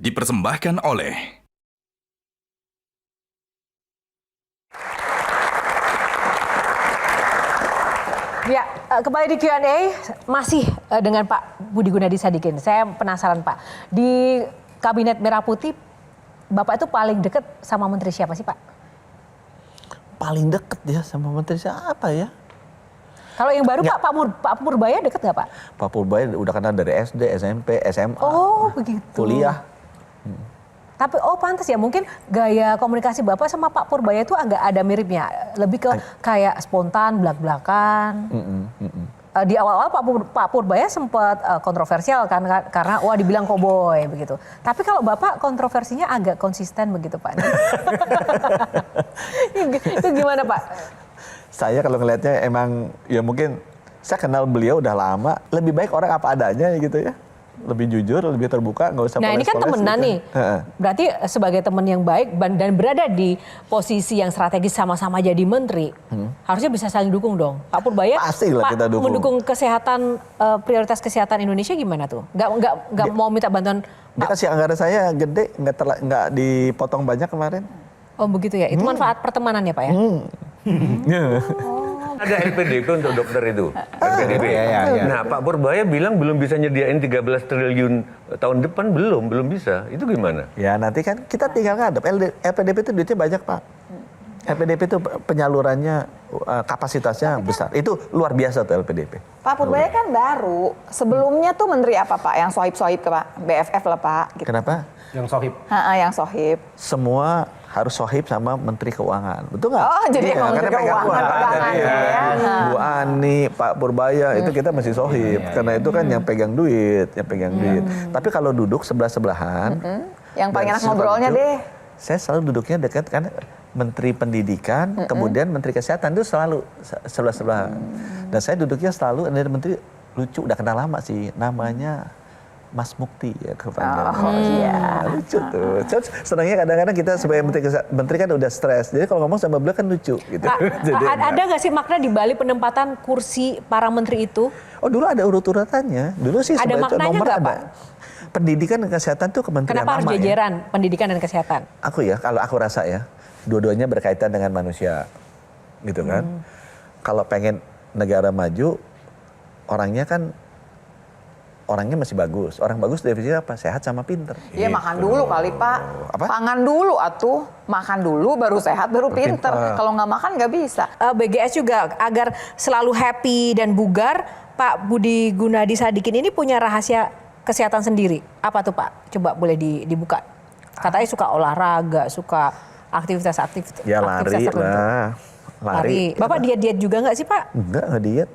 dipersembahkan oleh Ya, kembali di Q&A masih dengan Pak Budi Gunadi Sadikin. Saya penasaran Pak, di Kabinet Merah Putih Bapak itu paling dekat sama menteri siapa sih Pak? Paling deket ya sama menteri siapa ya? Kalau yang baru Pak Purbaya dekat nggak Pak? Pak Purbaya udah kenal dari SD, SMP, SMA, Oh begitu. kuliah. Tapi pantas ya, mungkin gaya komunikasi Bapak sama Pak Purbaya itu agak ada miripnya. Lebih ke kayak spontan, belak-belakan. Di awal-awal Pak Purbaya sempat kontroversial kan, karena wah dibilang koboi begitu. Tapi kalau Bapak kontroversinya agak konsisten begitu Pak. Itu gimana Pak? Saya kalau ngelihatnya emang ya mungkin saya kenal beliau udah lama. Lebih baik orang apa adanya gitu ya. Lebih jujur, lebih terbuka, nggak usah Nah ini kan temenan gitu. nih, berarti sebagai teman yang baik dan berada di posisi yang strategis sama-sama jadi menteri, harusnya bisa saling dukung dong. Pak Purbaya, Pastilah kita dukung. mendukung kesehatan, prioritas kesehatan Indonesia gimana tuh? Nggak mau minta bantuan? Dia kasih anggaran saya gede, nggak dipotong banyak kemarin. Oh begitu ya, itu manfaat pertemanan ya Pak ya? Ada LPDP untuk dokter itu. LPDP. Nah, Pak Purbaya bilang belum bisa nyediain 13 triliun tahun depan, belum bisa. Itu gimana? Ya nanti kan kita tinggal ngadep. LPDP itu duitnya banyak Pak. LPDP itu penyalurannya kapasitasnya besar. Itu luar biasa tuh LPDP. Pak Purbaya kan baru. Sebelumnya tuh menteri apa Pak? Yang sohib-sohib ke Pak? BFF lah Pak. Gitu. Kenapa? Yang sohib. Yang sohib. Semua harus sohib sama Menteri Keuangan, betul nggak? Oh, jadi iya, Menteri Keuangan pegangan ya. ya. Bu Ani, Pak Purbaya itu kita masih sohib, karena itu kan yang pegang duit, Tapi kalau duduk sebelah-sebelahan, yang paling enak ngobrolnya deh. Saya selalu duduknya dekat kan Menteri Pendidikan, kemudian Menteri Kesehatan itu selalu sebelah-sebelahan. Dan saya duduknya selalu ada menteri lucu, udah kenal lama sih, namanya Mas Mukti ya kepanjangan. Oh iya. Lucu tuh. Senangnya kadang-kadang kita sebagai menteri kan udah stres. Jadi kalau ngomong sama beliau kan lucu gitu. Pak, ada nggak sih makna di balik penempatan kursi para menteri itu? Oh dulu ada urut-urutannya. Dulu sih Ada maknanya nggak Pak? Pendidikan dan kesehatan tuh kementerian Kenapa harus lama jajaran pendidikan dan kesehatan? Aku ya, kalau aku rasa ya, dua-duanya berkaitan dengan manusia. Gitu kan. Kalau pengen negara maju, orangnya masih bagus. Orang bagus definisinya apa? Sehat sama pinter. Iya makan dulu kali Pak. Apa? Pangan dulu atuh. Makan dulu baru sehat baru pinter. Kalau nggak makan nggak bisa. BGS juga agar selalu happy dan bugar, Pak Budi Gunadi Sadikin ini punya rahasia kesehatan sendiri. Apa tuh Pak? Coba boleh dibuka. Katanya suka olahraga, suka aktivitas Ya lari tertentu. lah. Lari. Bapak diet juga nggak sih Pak? Enggak diet.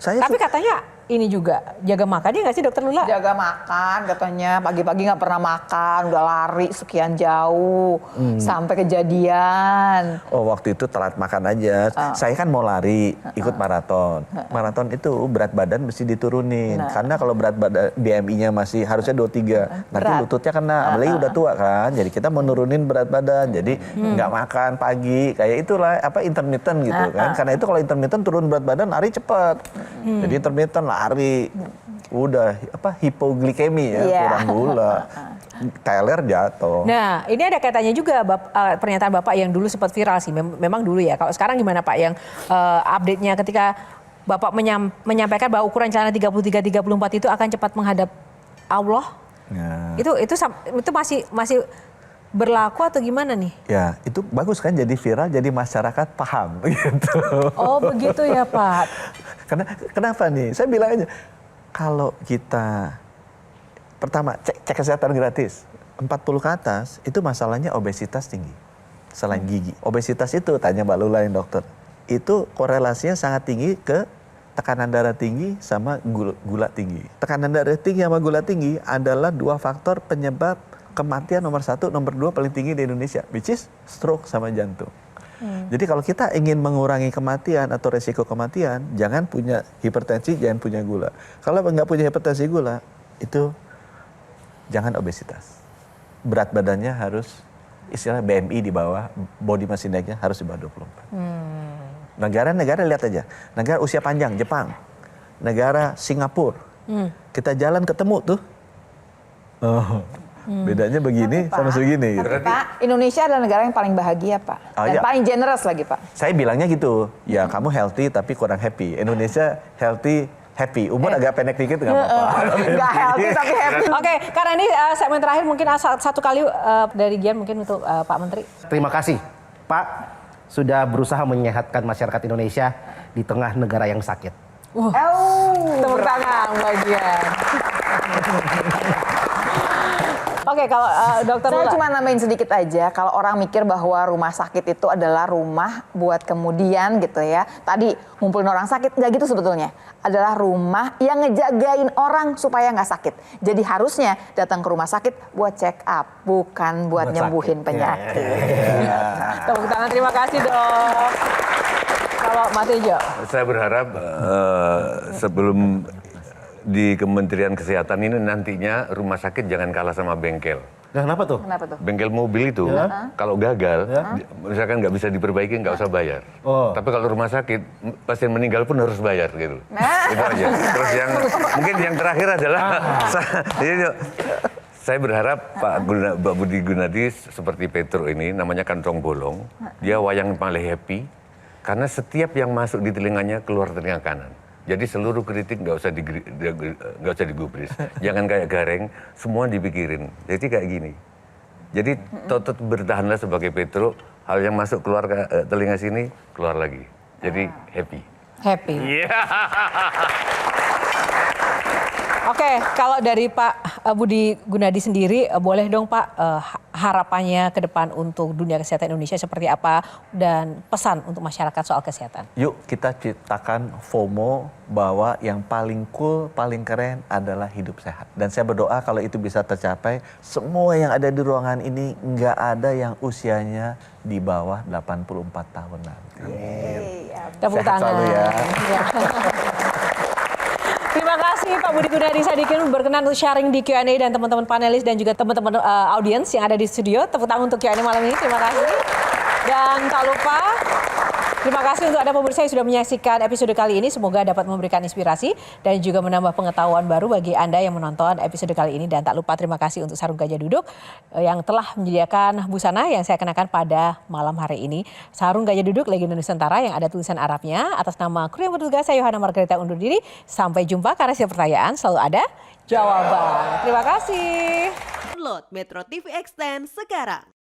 Tapi katanya ini juga jaga makan, dia nggak sih Dokter Lula? Jaga makan katanya, pagi-pagi nggak pernah makan, udah lari sekian jauh sampai kejadian. Oh waktu itu telat makan aja. Saya kan mau lari, ikut maraton. Maraton itu berat badan mesti diturunin. Karena kalau berat badan BMI-nya masih harusnya 23, nanti lututnya kena. Apalagi udah tua kan. Jadi kita mau nurunin berat badan. Jadi nggak makan pagi, kayak itulah intermittent gitu kan. Karena itu kalau intermittent turun berat badan lari cepat. Jadi intermittent lari. Udah hipoglikemi ya, kurang gula. Teler jatuh. Nah, ini ada kaitannya juga pernyataan Bapak yang dulu sempat viral sih. Memang dulu ya. Kalau sekarang gimana Pak yang update-nya ketika Bapak menyampaikan bahwa ukuran celana 33-34 itu akan cepat menghadap Allah? Nah. Itu masih berlaku atau gimana nih? Ya, itu bagus kan jadi viral, jadi masyarakat paham gitu. Oh, begitu ya, Pak. Kenapa nih? Saya bilang aja, kalau kita pertama cek kesehatan gratis, 40 ke atas itu masalahnya obesitas tinggi. Selain gigi. Obesitas itu tanya Mbak Lula yang dokter. Itu korelasinya sangat tinggi ke tekanan darah tinggi sama gula tinggi. Tekanan darah tinggi sama gula tinggi adalah dua faktor penyebab kematian nomor 1, nomor 2 paling tinggi di Indonesia, which is stroke sama jantung. Jadi kalau kita ingin mengurangi kematian atau resiko kematian, jangan punya hipertensi, jangan punya gula. Kalau nggak punya hipertensi gula, itu jangan obesitas. Berat badannya harus, istilah BMI di bawah, body mass index-nya harus di bawah 24. Negara-negara lihat aja, negara usia panjang, Jepang, negara Singapura, kita jalan ketemu tuh, Bedanya begini sama segini. Gitu. Tapi Pak, Indonesia adalah negara yang paling bahagia Pak. Oh, Dan iya. paling generous lagi Pak. Saya bilangnya gitu, ya kamu healthy tapi kurang happy. Indonesia healthy, happy. Umur agak pendek dikit nggak apa-apa. Nggak healthy tapi happy. Oke, karena ini segmen terakhir mungkin satu kali dari Gian mungkin untuk Pak Menteri. Terima kasih Pak sudah berusaha menyehatkan masyarakat Indonesia di tengah negara yang sakit. Tepuk tangan bagian. Oke, kalau dokter Saya Lula. cuma nambahin sedikit aja, kalau orang mikir bahwa rumah sakit itu adalah rumah buat kemudian gitu ya. Tadi ngumpulin orang sakit, nggak gitu sebetulnya. Adalah rumah yang ngejagain orang supaya nggak sakit. Jadi harusnya datang ke rumah sakit buat check up, bukan buat nyembuhin penyakit. Tepuk tangan, terima kasih dok. Kalau Mas Tejo. Saya berharap sebelum di Kementerian Kesehatan ini nantinya rumah sakit jangan kalah sama bengkel. Nah, kenapa tuh? Kenapa tuh? Bengkel mobil itu kalau gagal, misalkan nggak bisa diperbaiki nggak usah bayar. Oh. Tapi kalau rumah sakit pasien meninggal pun harus bayar gitu. Itu aja. Terus yang mungkin yang terakhir adalah saya berharap Pak Budi Gunadi seperti Petro ini namanya kantong bolong, dia wayang paling happy karena setiap yang masuk di telinganya keluar telinga kanan. Jadi seluruh kritik nggak usah digubris, jangan kayak Gareng, semua dipikirin. Jadi kayak gini. Jadi Totot bertahanlah sebagai Petro, hal yang masuk keluar ke telinga sini keluar lagi. Jadi happy. Happy. Oke, kalau dari Pak Budi Gunadi sendiri, boleh dong Pak harapannya ke depan untuk dunia kesehatan Indonesia seperti apa dan pesan untuk masyarakat soal kesehatan. Yuk kita ciptakan FOMO bahwa yang paling cool, paling keren adalah hidup sehat. Dan saya berdoa kalau itu bisa tercapai, semua yang ada di ruangan ini nggak ada yang usianya di bawah 84 tahun nanti. Tepuk Sehat tangan. selalu ya. Ya. Terima kasih Pak Budi Gunadi Sadikin berkenan untuk sharing di Q&A dan teman-teman panelis dan juga teman-teman audiens yang ada di studio. Tepuk tangan untuk Q&A malam ini. Terima kasih. Dan tak lupa, terima kasih untuk Anda pemirsa yang sudah menyaksikan episode kali ini. Semoga dapat memberikan inspirasi dan juga menambah pengetahuan baru bagi Anda yang menonton episode kali ini. Dan tak lupa terima kasih untuk Sarung Gajah Duduk yang telah menyediakan busana yang saya kenakan pada malam hari ini. Sarung Gajah Duduk Legenda Nusantara yang ada tulisan Arabnya. Atas nama kru yang bertugas, saya Yohana Margareta undur diri. Sampai jumpa karena setiap pertanyaan selalu ada jawaban. Terima kasih. Download Metro TV Extend sekarang.